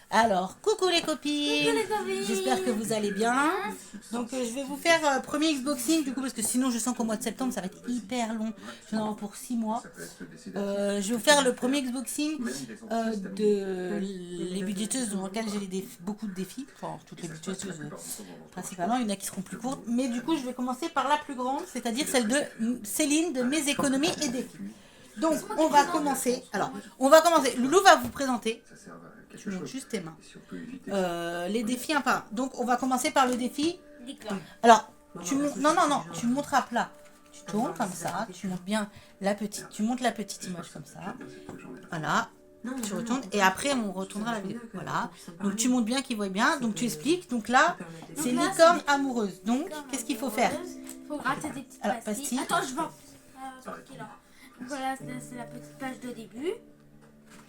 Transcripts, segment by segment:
Alors, coucou les copines. Coucou les copines. J'espère que vous allez bien. Donc je vais vous faire premier Xboxing du coup parce que sinon je sens qu'au mois de septembre ça va être hyper long. Je vais en avoir pour 6 mois. Je vais vous faire le premier Xboxing de les budgéteuses dans lesquelles j'ai beaucoup de défis. Enfin toutes les budgéteuses principalement, il y en a qui seront plus courtes. Mais du coup je vais commencer par la plus grande, c'est-à-dire celle de Céline de mes économies et défis. Donc on va commencer. Alors on va commencer. Loulou va vous présenter. Tu montes juste tes mains. Les défis un par un. Donc on va commencer par le défi. Alors, tu montres à plat. Tu tournes comme ça, tu montes bien la petite, tu montes la petite image comme ça. Voilà. Tu retournes et après on retournera la vidéo. Voilà. Donc tu montes bien qu'il voit bien. Donc tu expliques. Donc là, c'est licorne amoureuse. Donc qu'est-ce qu'il faut faire? Il faut gratter des petites Alors, pastilles. Attends, je vois. Donc voilà, c'est la petite page de début.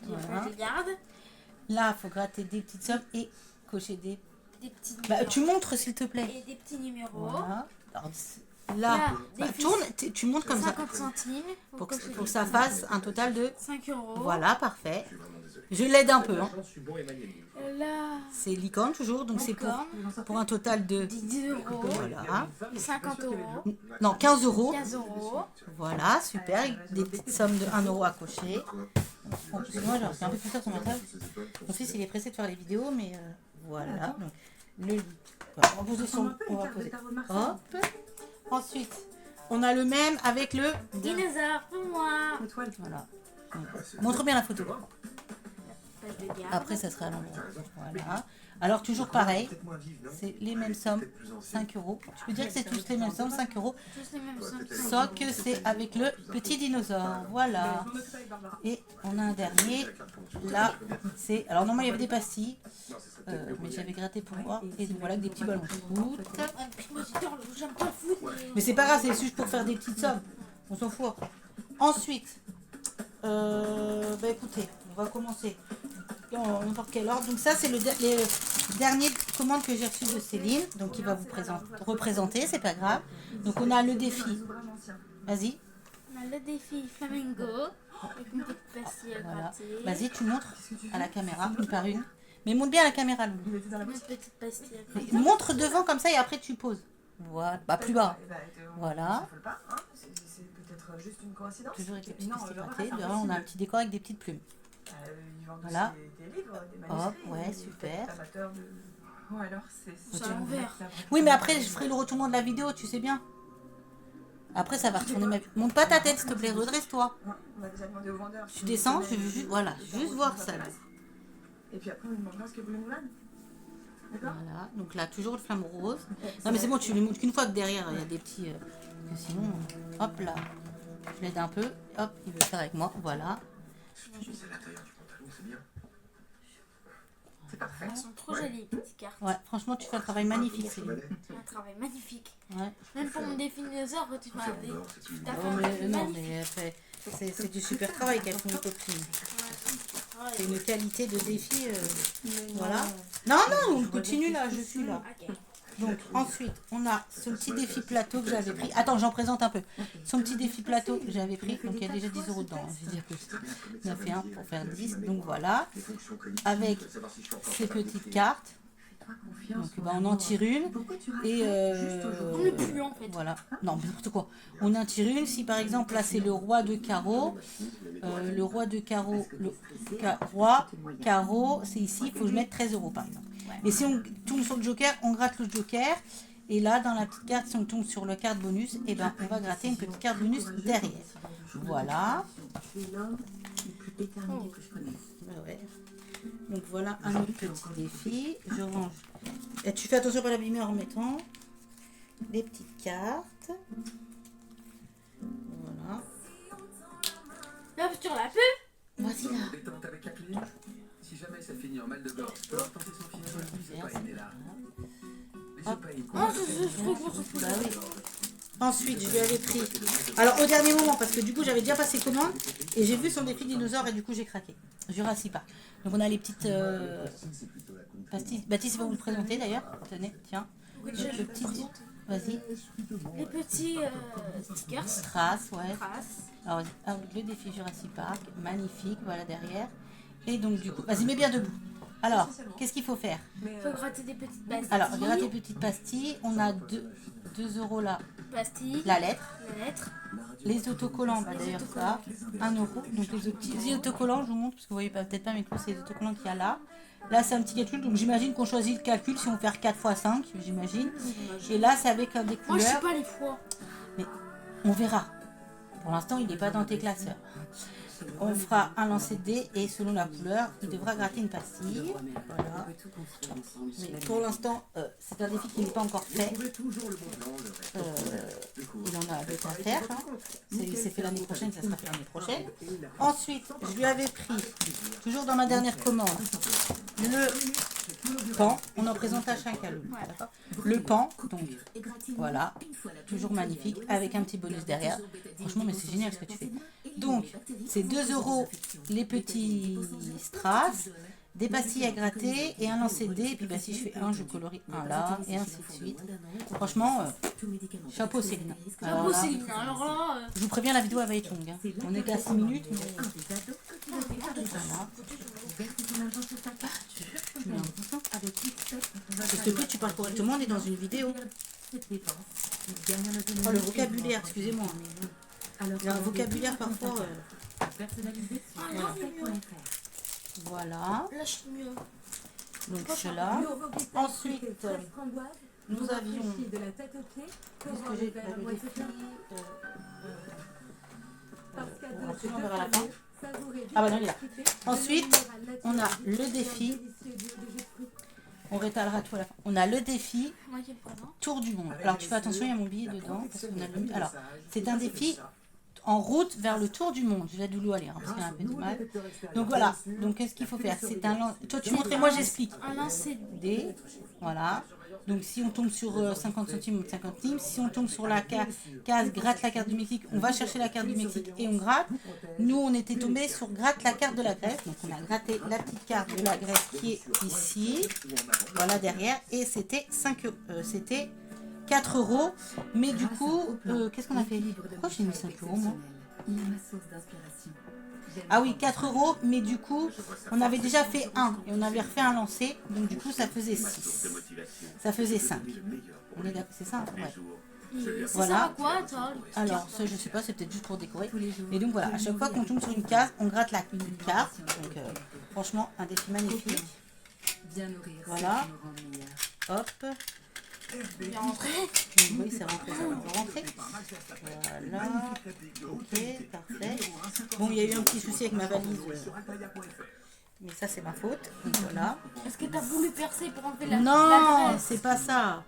Voilà. Je garde. Là, il faut gratter des petites sommes et cocher des... Des petits tu montres s'il te plaît. et des petits numéros. Voilà. Alors, là, tourne, tu montes comme 50 ça. centimes. Pour que ça fasse un total de... 5 euros. Voilà, parfait. Je l'aide un peu. Hein. Là, C'est licorne toujours, donc c'est pour un total de... 10 euros. Voilà. 50 euros. Non, 15 euros. 15 euros. Voilà, super. Des petites sommes de 1 euro à cocher. Bon, moi, j'ai un peu plus tard sur ma table. Mon fils, il est pressé de faire les vidéos, mais voilà. Donc, le lit. Voilà, on va poser son... On va poser. Hop. Ensuite, on a le même avec le... Dinosaure pour moi. Voilà. Montre bien la photo. Page de garde. Après, ça sera à l'endroit. Voilà. Alors, toujours pareil. C'est les mêmes sommes, 5 euros. Tu peux dire que c'est tous les mêmes sommes, 5 euros. Tous les mêmes sommes. Sauf que c'est avec le petit dinosaure. Voilà. Et on a un dernier. Là, c'est... Alors, normalement, il y avait des pastilles. Mais j'avais gratté pour voir. Et donc, voilà, avec des petits ballons de foot. J'aime pas le foot. Mais c'est pas grave, c'est juste pour faire des petites sommes. On s'en fout. Ensuite, écoutez, on va commencer dans n'importe quel ordre. Donc ça, c'est les dernières commandes que j'ai reçues de Céline. Donc il va vous représenter, c'est pas grave. Donc on a le défi. Vas-y. On a le défi Flamingo. Avec une petite pastille à Voilà. gratter. Vas-y, tu montres à la caméra, une par une. Mais montre bien à la caméra, Loulou. Une petite pastille à gratter. Montre devant comme ça et après tu poses. Voilà. Bah plus bas. Voilà. C'est peut-être juste une coïncidence. Toujours avec les petites pastilles grattées. Devant, on a un petit décor avec des petites plumes. Voilà. Hop, ouais, super. Ou alors C'est à l'envers. Oui, mais après, je ferai le retournement de la vidéo, tu sais bien. Après, ça va retourner ma... Monte pas ta tête, s'il te plaît, redresse-toi. On va déjà demander au vendeur. Tu descends, je veux juste, voilà, juste voir ça. Là. Et puis après, on lui demandera ce que vous voulez Moulin. D'accord. Voilà, donc là, toujours le flamme rose. Non, mais c'est bon, tu le montres qu'une fois que derrière, il y a des petits... que sinon, hop là, je l'aide un peu. Hop, il veut faire avec moi, voilà. C'est parfait. Elles sont trop jolies, les petites cartes. Ouais, franchement, tu fais un travail magnifique, Céline. Un travail magnifique. Ouais. Même pour mon défi dinosaure, tu m'as dit. Tu as fait Oh, un mais, truc non, magnifique. mais elle fait... C'est du super travail qu'elles font les copines. C'est une qualité de défi. Voilà. Non, non, on continue là, je suis là. Ok. Donc ensuite, on a son petit défi plateau que j'avais pris. Attends, j'en présente un peu. Son petit défi plateau que j'avais pris. Donc il y a déjà 10 euros dedans. Je vais dire que il a fait un pour faire 10. Donc voilà. Avec ces petites cartes. Donc on en tire une. Et On ne plus en fait. voilà. Non, n'importe quoi. On en tire une. Si par exemple là c'est le roi de carreau. Le roi de carreau. Roi, carreau, c'est ici. Il faut que je mette 13 euros par exemple. Et si on tourne sur le joker, on gratte le joker. Et là, dans la petite carte, si on tombe sur le carte bonus, eh ben, on va gratter une petite carte bonus derrière. Voilà. Ouais. Donc voilà un autre petit défi. Je range. Et tu fais attention à ne pas l'abîmer en remettant les petites cartes. Voilà. Là, sur la pub. Vas-y là. Détente avec la pilule. Si jamais ça finit en mal de gorge, peut tenter son final. L'isopaïne est là. L'isopaïne. Oh, je trouve pour ce Bah oui. Ensuite, je lui avais pris. Alors, au dernier moment, parce que du coup, j'avais déjà passé commande et j'ai vu son défi dinosaure et du coup, j'ai craqué. Jurassic Park. Donc, on a les petites pastilles. Baptiste, il va vous le présenter d'ailleurs. Tenez, tiens. Le petit. Vas-y. Les petits stickers. Trace, ouais. Traces. Alors, le défi Jurassic Park. Magnifique, voilà derrière. Et donc, du coup, vas-y, mets bien debout. Alors, qu'est-ce qu'il faut faire? Il faut gratter des petites pastilles. Alors, regarde les petites pastilles. On a 2 € là. Pastilles. La lettre. La lettre. Les autocollants, bah d'ailleurs ça, 1 €. Donc les petits autocollants, je vous montre, parce que vous voyez peut-être pas, mais c'est les autocollants qu'il y a là. Là, c'est un petit calcul, donc j'imagine qu'on choisit le calcul si on fait 4 x 5, j'imagine. Et là, c'est avec des Moi, je couleurs. sais pas les fois. Mais on verra. Pour l'instant, il n'est pas dans tes classeurs. On fera un lancer de dés et selon la couleur, il devra gratter une pastille. Voilà. Mais pour l'instant, c'est un défi qui n'est pas encore fait. Il en a d'autres à faire. Hein. C'est fait l'année prochaine, ça sera fait l'année prochaine. Ensuite, je lui avais pris, toujours dans ma dernière commande, le pan. On en présente à chacun. Le pan, donc voilà, toujours magnifique, avec un petit bonus derrière. Franchement, mais c'est génial ce que tu fais. Donc, c'est 2 € les petits strass, des pastilles à gratter et un lancer de dés. Et puis bah, si je fais un, je colorie un là, et ainsi de suite. Franchement, chapeau Céline. Chapeau Céline. Alors là, je vous préviens, la vidéo elle va être longue. Hein. On est qu'à 6 minutes. Mais... Voilà. S'il te plaît, tu parles correctement, on est dans une vidéo. Oh, le vocabulaire, excusez-moi. Il y a un vocabulaire parfois. Voilà. là, je suis mieux. Donc cela. Ensuite, nous avions. Qu'est-ce que j'ai fait? Le défi. On verra à la fin. Ah bah non, il est là. Ensuite, on a le défi. On rétalera tout à la fin. On a le défi Tour du monde. Alors tu fais attention, il y a mon billet dedans. Parce qu'on a le... Alors, c'est un défi en route vers le tour du monde. Je vais de l'eau aller, hein, parce qu'il y a un peu de mal. Donc voilà. Donc qu'est-ce qu'il faut faire? C'est un toi tu montres et moi j'explique. Un lancer de dés. Voilà. Donc si on tombe sur 50 centimes ou 50 centimes, si on tombe sur la case gratte la carte du Mexique, on va chercher la carte du Mexique et on gratte. Nous on était tombé sur gratte la carte de la Grèce. Donc on a gratté la petite carte de la Grèce qui est ici. Voilà derrière. Et c'était 4 €. Mais du coup, qu'est-ce qu'on a fait? Pourquoi j'ai mis 5 € moi? Ah oui, 4 €, mais du coup, on avait déjà fait 1 et on avait refait un lancer, donc du coup, ça faisait 6. Ça faisait 5. On est d'accord, c'est ça? Ouais. Voilà. Ça à quoi, toi? Alors, ça, je sais pas, c'est peut-être juste pour décorer. Et donc voilà, à chaque fois qu'on tombe sur une case, on gratte la carte. Donc, franchement, un défi magnifique. Voilà. Hop. Bien rentré. Oui, c'est rentré, ça va rentrer. Voilà. Ok, parfait. Bon, il y a eu un petit souci avec ma valise. Mais ça, c'est ma faute. Donc voilà. Est-ce que tu as voulu percer pour enlever la Non, graisse? c'est pas ça.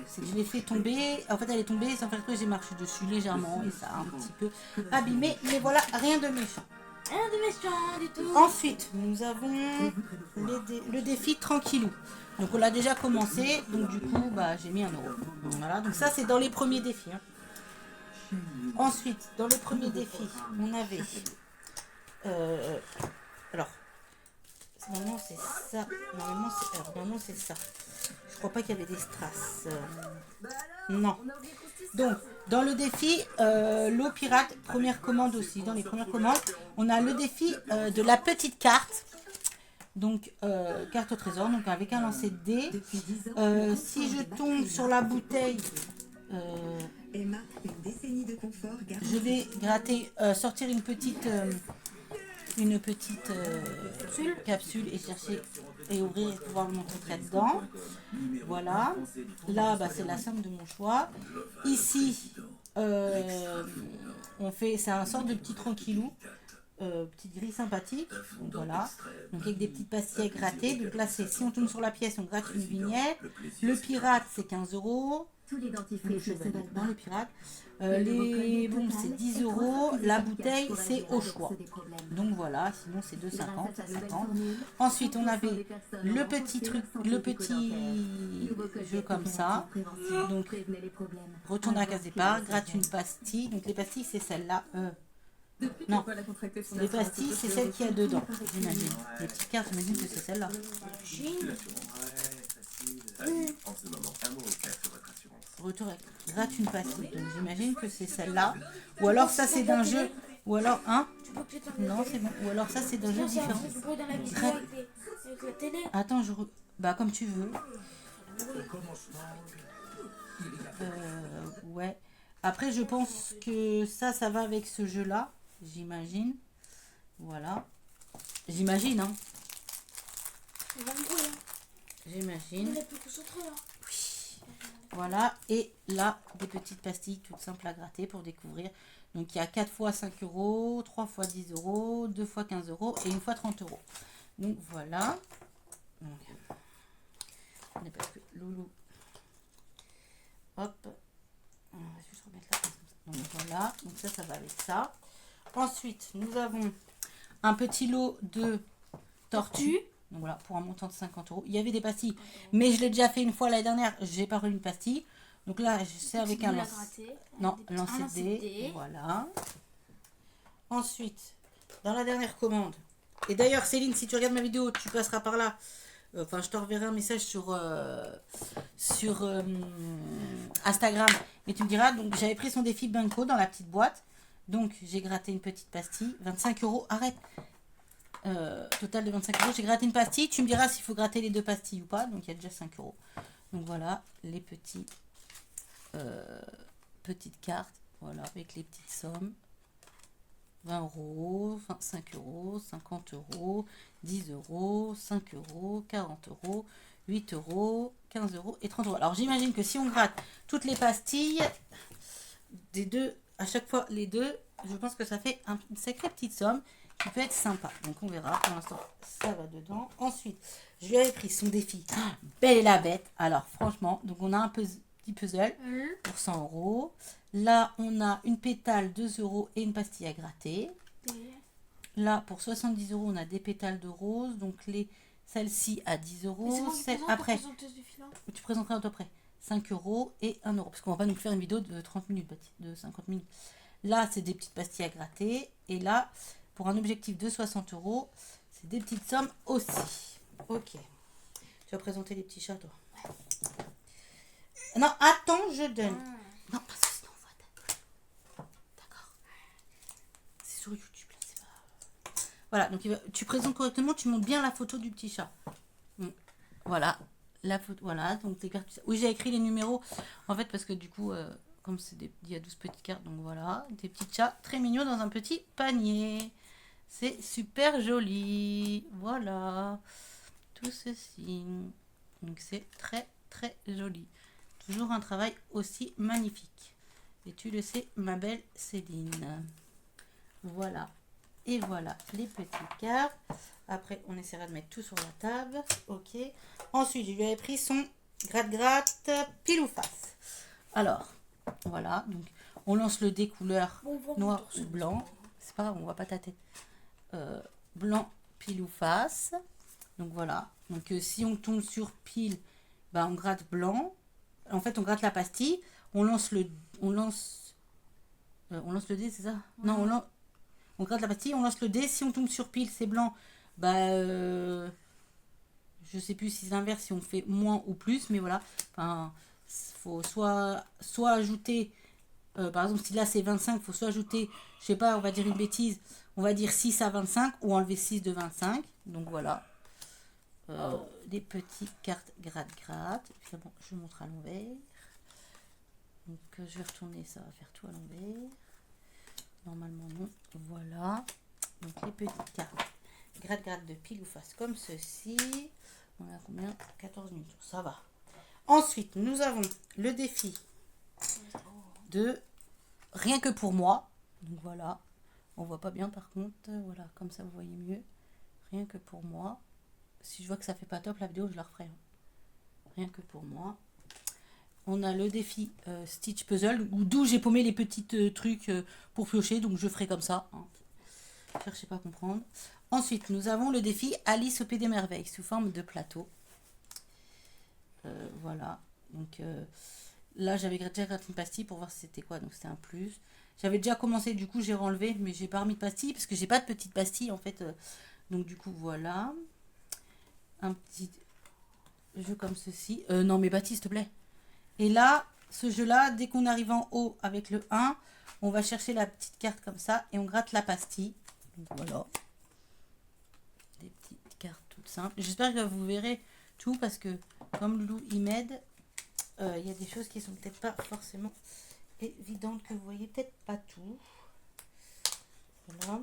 C'est que je l'ai fait tomber. En fait, elle est tombée sans faire exprès, j'ai marché dessus légèrement et ça a un petit peu abîmé. Mais voilà, rien de méchant. Rien de méchant du tout. Ensuite, nous avons le défi tranquillou. Donc on l'a déjà commencé, donc du coup bah, j'ai mis 1 €. Voilà, donc ça c'est dans les premiers défis. Hein. Ensuite, dans le premier défi, on avait alors normalement c'est ça. Normalement c'est ça. Je crois pas qu'il y avait des strass. Non. Donc dans le défi l'eau pirate, première commande aussi. Dans les premières commandes, on a le défi de la petite carte. Donc, carte au trésor, donc avec un lancer de dés. Si je tombe sur la bouteille, je vais gratter, sortir une petite capsule et chercher et ouvrir et pouvoir le montrer dedans. Voilà. Là, bah, c'est la somme de mon choix. Ici, on fait, c'est un sort de petit tranquillou. Petite grille sympathique, donc voilà, donc avec des petites pastilles à gratter. Donc là c'est, si on tombe sur la pièce, on gratte une vignette. Le pirate c'est 15 €. Le pirate, les bombes c'est 10 €. La bouteille c'est au choix. Donc voilà, sinon c'est 2,50, 50. Ensuite on avait le petit truc, le petit jeu comme ça. Donc retourne à la case départ, gratte une pastille. Donc les pastilles c'est celle-là. Non, les pastilles, c'est celle qu'il y a dedans, j'imagine. Les petites cartes, j'imagine que c'est celle-là. Retour avec gratte une pastille, donc j'imagine que c'est celle-là. Ou alors ça c'est d'un jeu, ou alors non c'est bon, ou alors ça c'est d'un jeu différent. avec la télé. Attends, bah comme tu veux. Ouais. Après, je pense que ça va avec ce jeu-là. J'imagine. Voilà. J'imagine, hein. On va me brûler. J'imagine. On est plus concentré là. Oui. Voilà. Et là, des petites pastilles toutes simples à gratter pour découvrir. Donc, il y a 4 fois 5 euros, 3 fois 10 euros, 2 fois 15 euros et 1 fois 30 euros. Donc, voilà. Donc, parce que Loulou. Hop. On va juste remettre là. Donc, voilà. Donc, ça va avec ça. Ensuite, nous avons un petit lot de tortues. Donc, voilà, pour un montant de 50 euros. Il y avait des pastilles, mais je l'ai déjà fait une fois l'année dernière. J'ai pas eu une pastille. Donc là, c'est avec un lancer de dés. Voilà. Ensuite, dans la dernière commande. Et d'ailleurs, Céline, si tu regardes ma vidéo, tu passeras par là. Enfin, je te reverrai un message sur Instagram. Et tu me diras, donc j'avais pris son défi Bunko dans la petite boîte. Donc, j'ai gratté une petite pastille. 25 euros, arrête. Total de 25 euros. J'ai gratté une pastille. Tu me diras s'il faut gratter les 2 pastilles ou pas. Donc, il y a déjà 5 euros. Donc, voilà, les petites cartes. Voilà, avec les petites sommes. 20 euros, 25 euros, 50 euros, 10 euros, 5 euros, 40 euros, 8 euros, 15 euros et 30 euros. Alors j'imagine que si on gratte toutes les pastilles, des deux, à chaque fois les deux, je pense que ça fait une sacrée petite somme qui peut être sympa. Donc on verra. Pour l'instant, ça va dedans. Ensuite, je lui avais pris son défi Belle et la Bête. Alors franchement, donc on a un petit puzzle pour 100 euros. Là, on a une pétale, 2 euros et une pastille à gratter. Là, pour 70 euros, on a des pétales de rose. Donc, celle-ci à 10 euros. Après, tu présenteras après. 5 euros et 1 euro. Parce qu'on va pas nous faire une vidéo de 30 minutes, de 50 minutes. Là, c'est des petites pastilles à gratter. Et là, pour un objectif de 60 euros, c'est des petites sommes aussi. Ok. Tu vas présenter les petits chats, toi. Non, attends, je donne. Non, parce que sinon on voit. D'accord. C'est sur YouTube, là, c'est pas... Voilà, donc tu présentes correctement, tu montres bien la photo du petit chat. Voilà, la photo, voilà, donc tes cartes... Oui, j'ai écrit les numéros, en fait, parce que du coup, comme il y a 12 petites cartes, donc voilà, des petits chats très mignons dans un petit panier. C'est super joli. Voilà, tout ceci. Donc c'est très, très joli. Toujours un travail aussi magnifique. Et tu le sais, ma belle Céline. Voilà. Et voilà les petites cartes. Après, on essaiera de mettre tout sur la table. Ok. Ensuite, je lui avais pris son gratte-gratte pile ou face. Alors, voilà. Donc, on lance le dé couleur noir ou blanc. C'est pas grave, on voit pas ta tête. Blanc, pile ou face. Donc, voilà. Donc, si on tombe sur pile, bah, on gratte blanc. En fait, on gratte la pastille, on lance le dé, c'est ça? Non, on gratte la pastille, on lance le dé. Si on tombe sur pile, c'est blanc. Bah, je sais plus si c'est l'inverse, si on fait moins ou plus, mais voilà. Enfin, faut soit ajouter, par exemple, si là c'est 25, faut soit ajouter, je sais pas, on va dire une bêtise, on va dire 6 à 25 ou enlever 6 de 25. Donc voilà. Des petites cartes gratte-gratte. Je vous montre à l'envers. Donc je vais retourner, ça va faire tout à l'envers. Normalement non. Voilà. Donc les petites cartes gratte-gratte de pile ou face comme ceci. On a combien? 14 minutes. Ça va. Ensuite, nous avons le défi de rien que pour moi. Donc voilà. On voit pas bien par contre. Voilà, comme ça vous voyez mieux. Rien que pour moi. Si je vois que ça fait pas top la vidéo, je la referai. Rien que pour moi. On a le défi Stitch Puzzle, d'où j'ai paumé les petits trucs pour piocher, donc je ferai comme ça. Hein. Cherchez pas à comprendre. Ensuite, nous avons le défi Alice au Pays des Merveilles, sous forme de plateau. Voilà. Donc là, j'avais déjà gratté une pastille pour voir si c'était quoi, donc c'était un plus. J'avais déjà commencé, du coup j'ai renlevé, mais j'ai pas remis de pastille, parce que j'ai pas de petite pastille en fait. Donc du coup, voilà. Un petit jeu comme ceci. Non mais Baptiste, s'il te plaît. Et là, ce jeu-là, dès qu'on arrive en haut avec le 1, on va chercher la petite carte comme ça et on gratte la pastille. Donc voilà. Des petites cartes tout simple. J'espère que vous verrez tout parce que comme Loulou il m'aide, il y a des choses qui sont peut-être pas forcément évidentes, que vous voyez peut-être pas tout. Voilà.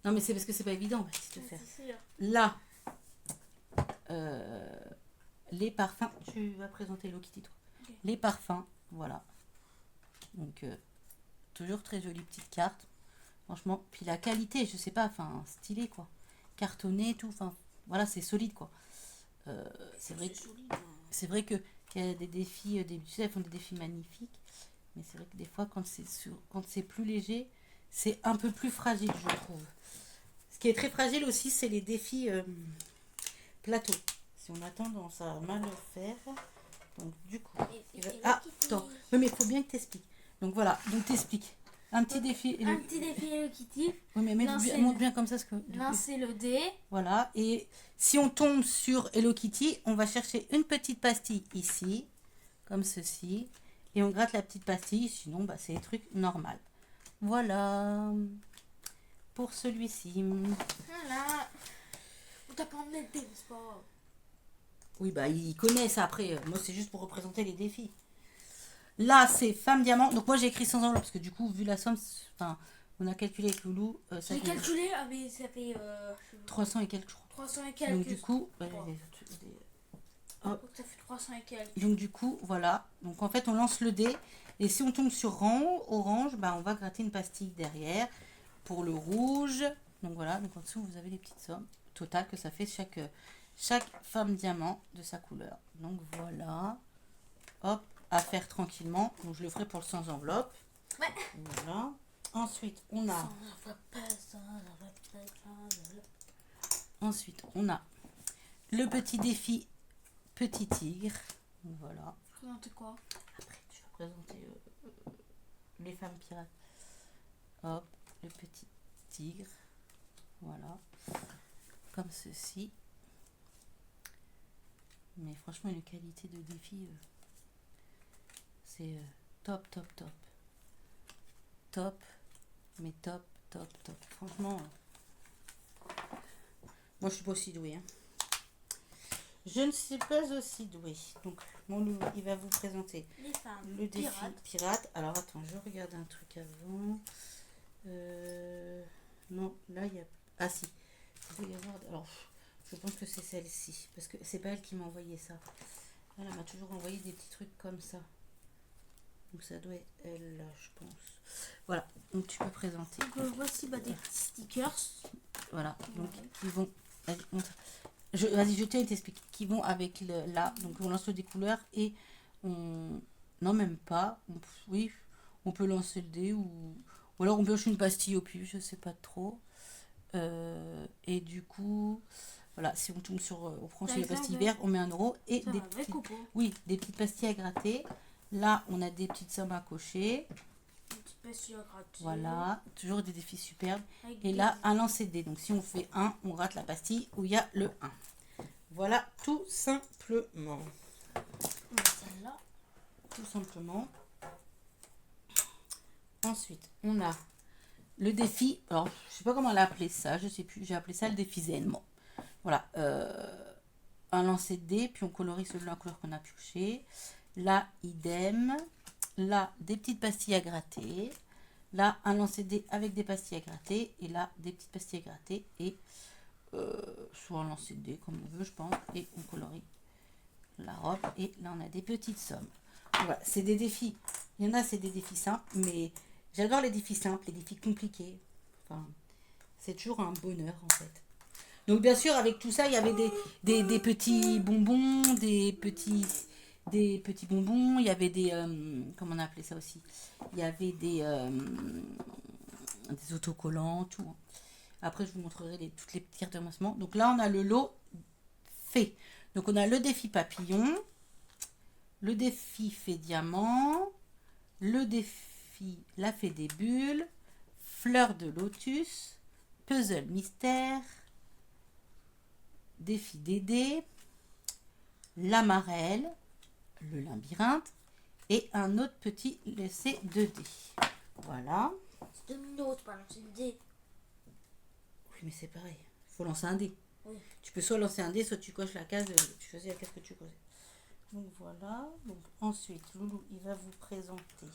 Non mais c'est parce que c'est pas évident, Baptiste, de faire. C'est sûr. Là, les parfums, tu vas présenter Hello Kitty toi. Ok. Les parfums, voilà. Donc toujours très jolie petite carte. Franchement, puis la qualité, je sais pas, enfin stylé quoi. Cartonné, tout, enfin voilà, c'est solide quoi. C'est vrai que solide, hein. c'est vrai que qu'il y a des défis, des budgets, elles font des défis magnifiques, mais c'est vrai que des fois quand c'est plus léger, c'est un peu plus fragile, je trouve. Ce qui est très fragile aussi, c'est les défis plateau. Si on a tendance à mal le faire, donc du coup. Ah, attends, oui, mais il faut bien que t'expliques. Donc voilà, donc t'expliques. Un petit défi. Un petit défi Hello Kitty. Oui, mais montre bien comme ça ce que. Lancer le dé. Voilà, et si on tombe sur Hello Kitty, on va chercher une petite pastille ici, comme ceci, et on gratte la petite pastille, sinon bah, c'est des trucs normaux. Voilà, pour celui-ci. Voilà. On t'a pas emmené le dé, n'est-ce pas? Oui, bah il connaît ça après, moi c'est juste pour représenter les défis. Là, c'est femme diamant, donc moi j'ai écrit sans enveloppe, parce que du coup, vu la somme, enfin, on a calculé avec Loulou, ça J'ai fait calculé, ah mais ça fait 300 et quelques, je crois. 300 et quelques. Donc du coup, bah, Ça fait 300 et quelques. donc du coup, voilà. Donc en fait, on lance le dé. Et si on tombe sur orange, bah, on va gratter une pastille derrière pour le rouge. Donc voilà, donc en dessous, vous avez les petites sommes totales que ça fait chaque femme diamant de sa couleur. Donc voilà. Hop, à faire tranquillement. Donc je le ferai pour le sans enveloppe. Ouais. Voilà. Ensuite, on a... Ensuite, on a le petit défi petit tigre. Donc voilà. Présentez quoi? Après, je vais présenter les femmes pirates. Hop, le petit tigre. Voilà. Comme ceci. Mais franchement, une qualité de défi, c'est top, top, top. Top, mais top, top, top. Franchement, moi, je suis pas aussi douée. Hein. Je ne suis pas aussi douée. Donc, mon loup, il va vous présenter Les femmes le défi pirates. pirate. Alors, attends, je regarde un truc avant. Non, là, il y a... Ah, si. Il doit y avoir... Alors, je pense que c'est celle-ci. Parce que c'est pas elle qui m'a envoyé ça. Elle m'a toujours envoyé des petits trucs comme ça. Donc, ça doit être elle, là, je pense. Voilà. Donc, tu peux présenter. Donc voici des petits stickers. Voilà. Donc, ils vont... Vas-y, je tiens et t'explique. Qui vont avec le là. Donc, on lance des couleurs et on... Non, même pas. Oui, on peut lancer le dé ou alors on pioche une pastille au pif, je sais pas trop. Et du coup, voilà, si on tombe sur... on prend sur les pastilles vertes, on met 1 euro et Ça des va avec petites, ou pas? oui, des petites pastilles à gratter. Là, on a des petites sommes à cocher. Une petite pastille à gratter. Voilà, toujours des défis superbes. Avec Et des- là, un lancer de dés. Donc, si on fait 1, on rate la pastille où il y a le 1. Voilà, tout simplement. On met celle-là. Tout simplement. Ensuite, on a le défi. Alors, je sais pas comment l'appeler ça. Je sais plus. J'ai appelé ça le défi zen. Bon. Voilà. Un lancer de dés. Puis on colorie selon la couleur qu'on a pioché. Là, idem. Là, des petites pastilles à gratter. Là, un lancer de dés avec des pastilles à gratter. Et là, des petites pastilles à gratter. Et soit un lancer de dés, comme on veut, je pense. Et on colorie la robe. Et là, on a des petites sommes. Voilà, c'est des défis. Il y en a, c'est des défis simples. Mais j'adore les défis simples, les défis compliqués. Enfin, c'est toujours un bonheur, en fait. Donc, bien sûr, avec tout ça, il y avait des petits bonbons, des petits bonbons. Il y avait des... comment on appelait ça aussi? Il y avait des autocollants, tout. Après, je vous montrerai toutes les petites cartes de ramassement. Donc là, on a le lot fait. Donc, on a le défi papillon, le défi fait diamant, le défi la fée des bulles, fleur de lotus, puzzle mystère, défi Dédé, la marelle, le labyrinthe et un autre petit laissé de dés. Voilà. C'est 2 minutes, pas lancer le dé. Oui, mais c'est pareil. Il faut lancer un dé. Oui. Tu peux soit lancer un dé, soit tu coches la case, tu choisis la case que tu poses. Donc voilà. Donc, ensuite, Loulou, il va vous présenter.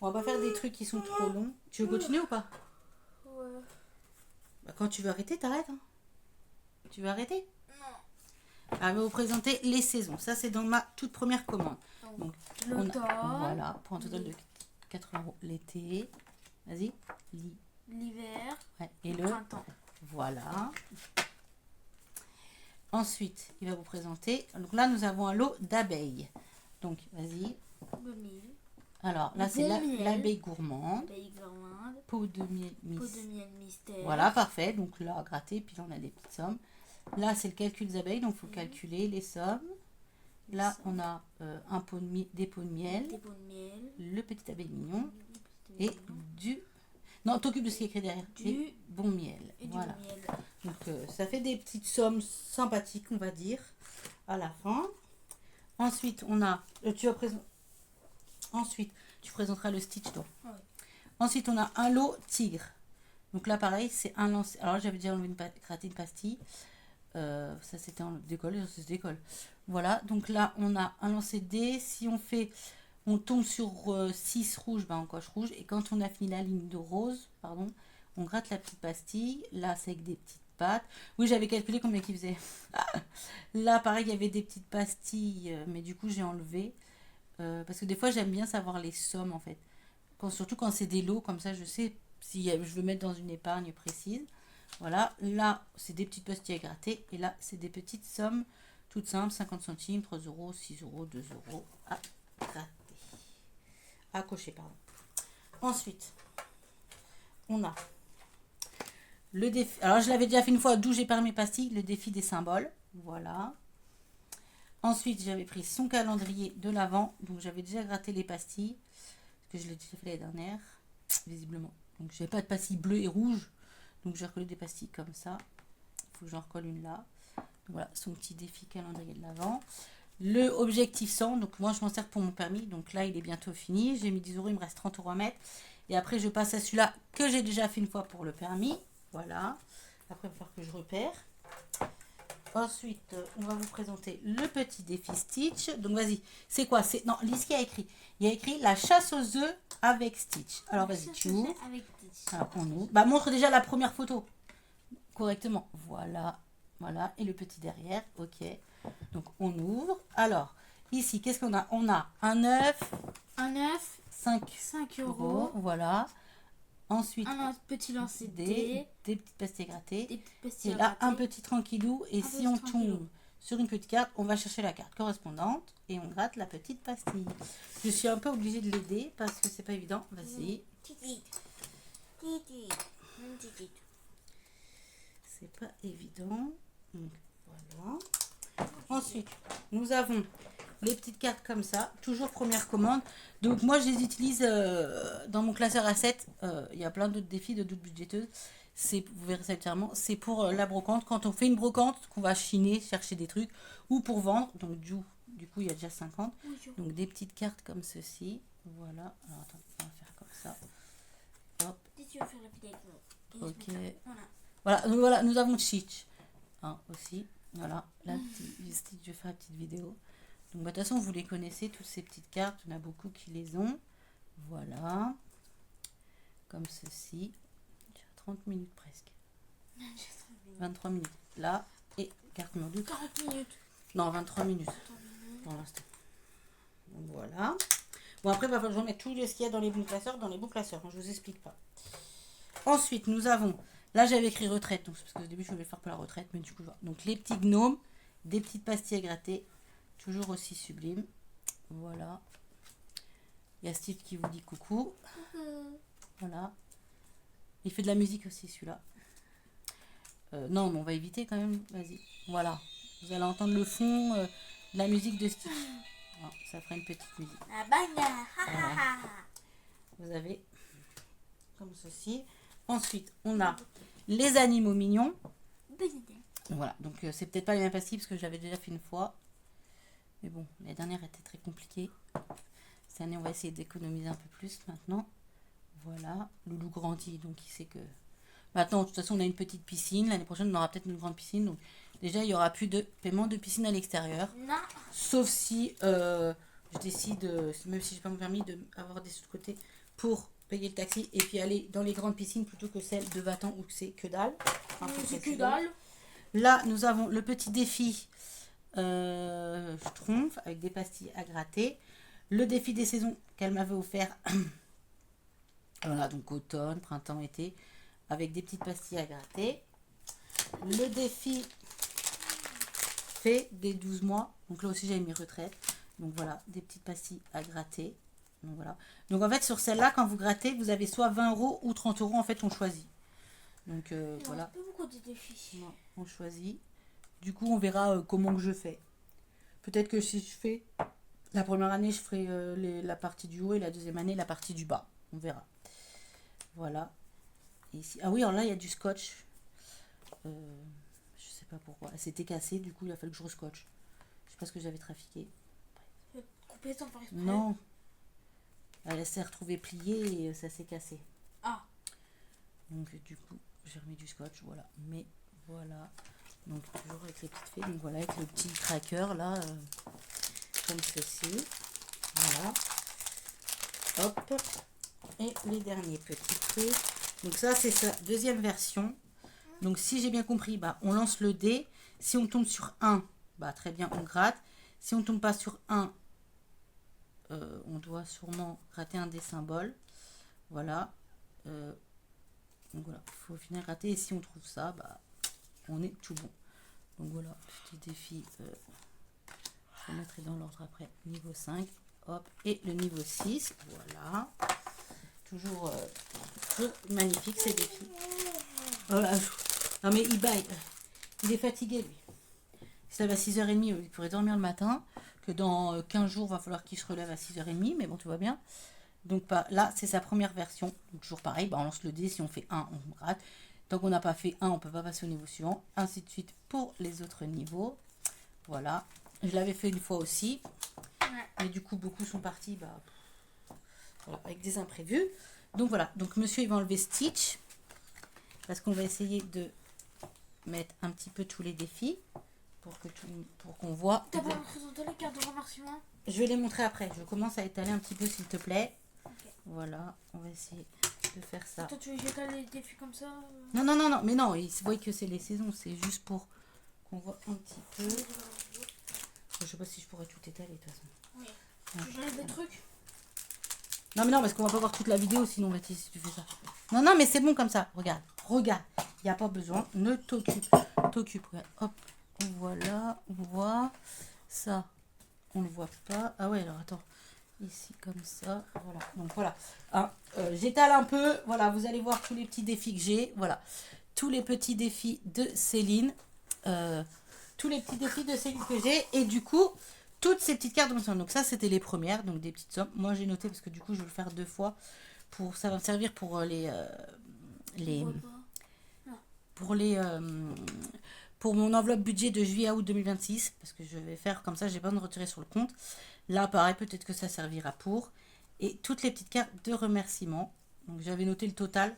On va pas faire des trucs qui sont trop longs. Tu veux continuer ou pas? Ouais. Bah, quand tu veux arrêter, t'arrêtes. Hein. Tu veux arrêter? Non. Elle va vous présenter les saisons. Ça, c'est dans ma toute première commande. Donc, L'automne. Voilà, pour un total de 80 €. L'été. Vas-y. L'hiver. Ouais, et Le le printemps. Voilà. Ensuite, il va vous présenter. Donc là, nous avons un lot d'abeilles. Donc, vas-y. Le mil. Alors, là, c'est Bon miel. l'abeille gourmande. L'abeille gourmande. Peau de miel Peau de miel mystère. Voilà, parfait. Donc là, à gratter, puis là, on a des petites sommes. Là, c'est le calcul des abeilles, donc il faut calculer les sommes. Là, on a des pots de miel, Des pots de miel. le petit abeille mignon Le petit et abeille mignon. du... Non, t'occupes de ce qui est écrit derrière. Du Et bon miel. Et Voilà. du miel. Donc, ça fait des petites sommes sympathiques, on va dire, à la fin. Ensuite, on a... Ensuite, tu présenteras le stitch, toi. Oui. Ensuite, on a un lot tigre. Donc là, pareil, c'est un lancer. Alors, j'avais déjà enlevé gratté une pastille. Ça, c'était en décolle. Ça se décolle. Voilà. Donc là, on a un lancer de dés. Si on tombe sur 6 rouges, ben, on coche rouge. Et quand on a fini la ligne de rose, pardon, on gratte la petite pastille. Là, c'est avec des petites pattes. Oui, j'avais calculé combien qu'il faisait. Là, pareil, il y avait des petites pastilles. Mais du coup, j'ai enlevé. Parce que des fois, j'aime bien savoir les sommes, en fait. Surtout quand c'est des lots, comme ça, je sais si je veux mettre dans une épargne précise. Voilà, là, c'est des petites pastilles à gratter. Et là, c'est des petites sommes toutes simples, 50 centimes, 3 €, 6 €, 2 € à gratter. À cocher, pardon. Ensuite, on a le défi. Alors, je l'avais déjà fait une fois, d'où j'ai perdu mes pastilles, le défi des symboles. Voilà. Ensuite, j'avais pris son calendrier de l'Avent. Donc, j'avais déjà gratté les pastilles. Parce que je l'ai déjà fait l'année dernière, visiblement. Donc, j'avais pas de pastilles bleues et rouges. Donc, j'ai recollé des pastilles comme ça. Il faut que j'en recolle une là. Donc, voilà, son petit défi calendrier de l'Avent. Le objectif 100. Donc, moi, je m'en sers pour mon permis. Donc, là, il est bientôt fini. J'ai mis 10 €. Il me reste 30 € à mettre. Et après, je passe à celui-là que j'ai déjà fait une fois pour le permis. Voilà. Après, il va falloir que je repère. Ensuite, on va vous présenter le petit défi Stitch. Donc, vas-y. C'est quoi? Non, lis ce qu'il y a écrit. Il y a écrit la chasse aux œufs avec Stitch. Alors, vas-y, tu ouvres. Avec Stitch. Alors, on ouvre. Bah, montre déjà la première photo. Correctement. Voilà. Voilà. Et le petit derrière. Ok. Donc, on ouvre. Alors, ici, qu'est-ce qu'on a? On a un œuf. Un œuf. 5 5 €. €. Voilà. Ensuite, Un petit lancer de dés. des petites pastilles grattées. Des petites pastilles Et à là, gratter. un petit tranquillou. Et Un si petit on tranquillou. tombe sur une petite carte, on va chercher la carte correspondante et on gratte la petite pastille. Je suis un peu obligée de l'aider parce que c'est pas évident. Vas-y. Titi. Titi. Titi. C'est pas évident. Donc, voilà. Ensuite, nous avons les petites cartes comme ça. Toujours première commande. Donc, moi, je les utilise dans mon classeur A7. Il y a plein d'autres défis de doute budgéteuse. Vous verrez ça ultérieurement. C'est pour la brocante. Quand on fait une brocante, qu'on va chiner, chercher des trucs. Ou pour vendre. Donc, du coup, il y a déjà 50. Donc, des petites cartes comme ceci. Voilà. Alors, attends, on va faire comme ça. Hop. Si tu veux faire la vidéo avec moi. Ok. Voilà. Voilà, donc voilà, nous avons Stitch aussi. Voilà, la petite Stitch, je vais faire la petite vidéo. Donc, bah, de toute façon, vous les connaissez, toutes ces petites cartes. Il y en a beaucoup qui les ont. Voilà. Comme ceci. J'ai 30 minutes presque. 23 minutes. Là. Et carte numéro 2. 40 minutes. Non, 23 minutes. Pour l'instant. Donc, voilà. Bon, après, il va falloir que je remette tout ce qu'il y a dans les bons classeurs. Dans les bons classeurs, je vous explique pas. Ensuite, nous avons... Là, j'avais écrit retraite, donc parce que au début, je voulais faire pour la retraite, mais du coup, voilà. Donc les petits gnomes, des petites pastilles à gratter, toujours aussi sublimes. Voilà. Il y a Steve qui vous dit coucou. Voilà. Il fait de la musique aussi, celui-là. Non, mais on va éviter quand même. Vas-y. Voilà. Vous allez entendre le fond de la musique de Steve. Voilà, ça fera une petite musique. La bagarre. Voilà. Vous avez comme ceci. Ensuite, on a les animaux mignons. Bonne idée. Voilà, donc c'est peut-être pas les mêmes pastilles parce que je l'avais déjà fait une fois. Mais bon, la dernière était très compliquée. Cette année, on va essayer d'économiser un peu plus maintenant. Voilà, Loulou grandit, donc il sait que Maintenant, de toute façon, on a une petite piscine. L'année prochaine, on aura peut-être une grande piscine. Donc, déjà, il n'y aura plus de paiement de piscine à l'extérieur. Non. Sauf si je décide, même si j'ai pas mon permis, d'avoir des sous de côté pour payer le taxi et puis aller dans les grandes piscines plutôt que celles de Vatan où c'est que dalle. Enfin, C'est faut que dalle. Là, nous avons le petit défi Schtroumpf avec des pastilles à gratter. Le défi des saisons qu'elle m'avait offert. Voilà, donc automne, printemps, été, avec des petites pastilles à gratter. Le défi fait des 12 mois. Donc là aussi, j'avais mis retraite. Donc voilà, des petites pastilles à gratter. Donc voilà. Donc en fait, sur celle-là, quand vous grattez, vous avez soit 20 € ou 30 € en fait, on choisit. Donc voilà. Pas beaucoup de défis. Non, on choisit. Du coup, on verra comment que je fais. Peut-être que si je fais la première année, je ferai la partie du haut et la deuxième année, la partie du bas. On verra. Voilà. Et ici. Ah oui, alors là, il y a du scotch. Je sais pas pourquoi. C'était cassé, du coup, il a fallu que je rescotche. Je sais pas ce que j'avais trafiqué. Couper sans faire exprès. Non. Elle s'est retrouvée pliée et ça s'est cassé. Ah. Donc, du coup, j'ai remis du scotch. Voilà. Mais voilà. Donc, toujours avec les petites fées. Donc, voilà, avec le petit cracker là. Comme ceci. Voilà. Hop. Et les derniers petits trucs. Donc ça, c'est sa deuxième version. Donc si j'ai bien compris, bah, on lance le dé. Si on tombe sur 1, bah, très bien, on gratte. Si on tombe pas sur 1, on doit sûrement gratter un des symboles. Voilà. Donc voilà, il faut finir gratter. Et si on trouve ça, bah, on est tout bon. Donc voilà, petit défi. Je remettrai dans l'ordre après. Niveau 5. Hop. Et le niveau 6. Voilà. Toujours magnifique ces défis. Voilà. Non mais il baille. Il est fatigué lui. Il se lève à 6h30, il pourrait dormir le matin. Que dans 15 jours, il va falloir qu'il se relève à 6h30. Mais bon, tout va bien. Donc bah, là, c'est sa première version. Donc toujours pareil, bah, on lance le dé. Si on fait 1, on gratte. Tant qu'on n'a pas fait 1, on ne peut pas passer au niveau suivant. Ainsi de suite pour les autres niveaux. Voilà. Je l'avais fait une fois aussi. Mais du coup, beaucoup sont partis. Bah, voilà, avec des imprévus. Donc voilà, donc monsieur il va enlever Stitch. Parce qu'on va essayer de mettre un petit peu tous les défis. Pour qu'on voit. T'as pas présenté les cartes de remerciement? Je vais les montrer après. Je commence à étaler un petit peu s'il te plaît. Okay. Voilà, on va essayer de faire ça. Toi tu veux que j'étale les défis comme ça Non, non, non, non, mais non, il se voit que c'est les saisons. C'est juste pour qu'on voit un petit peu. Je sais pas si je pourrais tout étaler de toute façon. Oui. J'enlève des trucs. Non mais non, parce qu'on va pas voir toute la vidéo sinon Mathis, si tu fais ça. Non, non, mais c'est bon comme ça. Regarde, regarde. Il n'y a pas besoin. Ne t'occupe. T'occupe. Hop. Voilà. On voit ça. On le voit pas. Ah ouais, alors attends. Ici comme ça. Voilà. Donc voilà. Hein, j'étale un peu. Voilà, vous allez voir tous les petits défis que j'ai. Voilà. Tous les petits défis de Céline. Tous les petits défis de Céline que j'ai. Et du coup... toutes ces petites cartes de mention. Donc ça, c'était les premières, donc des petites sommes. Moi, j'ai noté parce que du coup, je vais le faire 2 fois. Ça va me servir pour pour mon enveloppe budget de juillet à août 2026. Parce que je vais faire comme ça, j'ai pas besoin de retirer sur le compte. Là, pareil, peut-être que ça servira pour. Et toutes les petites cartes de remerciement. Donc j'avais noté le total.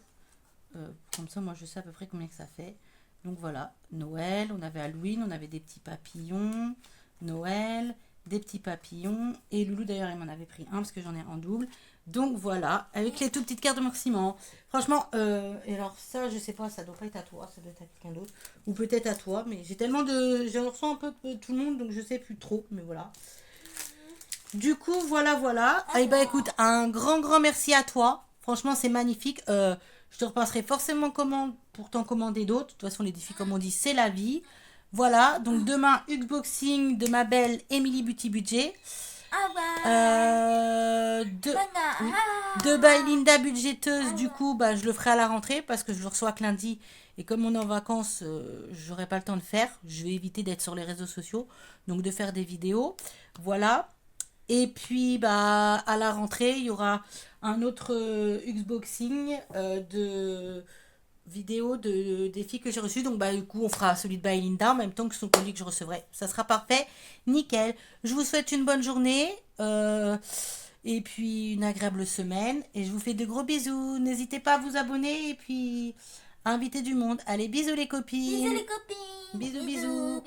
Comme ça, moi, je sais à peu près combien que ça fait. Donc voilà, Noël, on avait Halloween, on avait des petits papillons. Noël, des petits papillons. Et Loulou, d'ailleurs, il m'en avait pris un parce que j'en ai en double. Donc voilà, avec les toutes petites cartes de remerciement. Franchement, et alors ça, je sais pas, ça doit pas être à toi, ça doit être à quelqu'un d'autre. Ou peut-être à toi, mais j'ai tellement de... j'en reçois un peu de tout le monde, donc je sais plus trop, mais voilà. Du coup, voilà. Et bah écoute, un grand merci à toi. Franchement, c'est magnifique. Je te repasserai forcément pour t'en commander d'autres. De toute façon, les défis, comme on dit, c'est la vie. Voilà, donc demain, Unboxing de ma belle Emily Beauty Budget. De by Linda Budgeteuse, du coup, bah, je le ferai à la rentrée parce que je le reçois que lundi. Et comme on est en vacances, j'aurai pas le temps de faire. Je vais éviter d'être sur les réseaux sociaux, donc de faire des vidéos. Voilà. Et puis, bah, à la rentrée, il y aura un autre Unboxing de... vidéo de défis que j'ai reçus. Donc bah du coup on fera celui de By Linda en même temps que son colis que je recevrai. Ça sera parfait, nickel. Je vous souhaite une bonne journée et puis une agréable semaine et je vous fais de gros bisous. N'hésitez pas à vous abonner et puis inviter du monde. Allez, bisous les copines. Bisous les copines. Bisous, bisous.